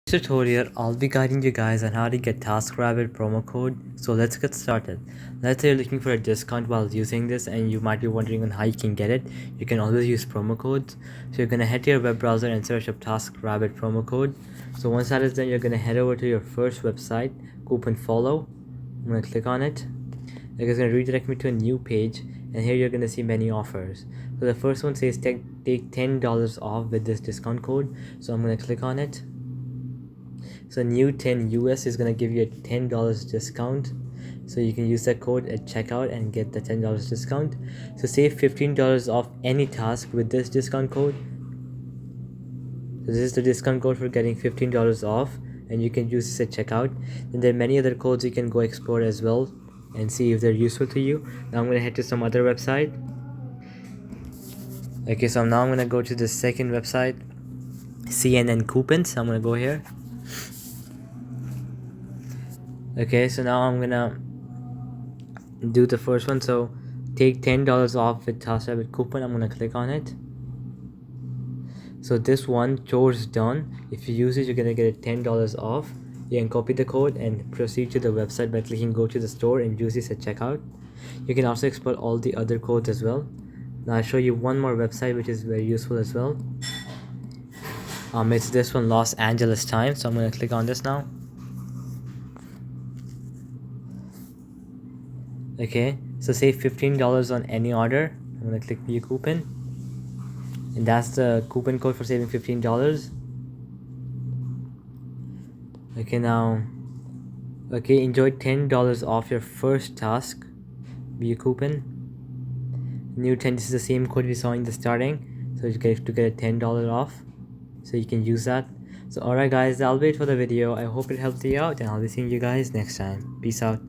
Tutorial, I'll be guiding you guys on how to get Taskrabbit promo code. So let's get started. Let's say you're looking for a discount while using this and you might be wondering on how you can get it. You can always use promo codes. So you're gonna head to your web browser and search up Taskrabbit promo code. So once that is done, you're gonna head over to your first website, Coupon Follow. I'm gonna click on it. It's gonna redirect me to a new page, and here you're gonna see many offers. So the first one says take $10 off with this discount code. So I'm gonna click on it. So new 10 US is gonna give you a $10 discount, so you can use that code at checkout and get the $10 discount. So save $15 off any task with this discount code. So this is the discount code for getting $15 off, and you can use this at checkout. And there are many other codes you can go explore as well and see if they're useful to you. Now I'm gonna head to some other website. Okay, so now I'm gonna go to the second website, CNN Coupons. I'm gonna go here. Okay, so now I'm gonna do the first one. So take $10 off with Taskrabbit coupon. I'm gonna click on it. So this one, chores done. If you use it, you're gonna get $10 off. You can copy the code and proceed to the website by clicking go to the store and use this at checkout. You can also explore all the other codes as well. Now I'll show you one more website which is very useful as well. It's this one, Los Angeles Times. So I'm gonna click on this now. Okay, so save $15 on any order. I'm gonna click view coupon, and that's the coupon code for saving $15. Okay, now enjoy $10 off your first task. View coupon, new 10. This is the same code we saw in the starting, so you get to get a $10 off, so you can use that. So alright guys, that'll be it for the video. I hope it helped you out, and I'll be seeing you guys next time. Peace out.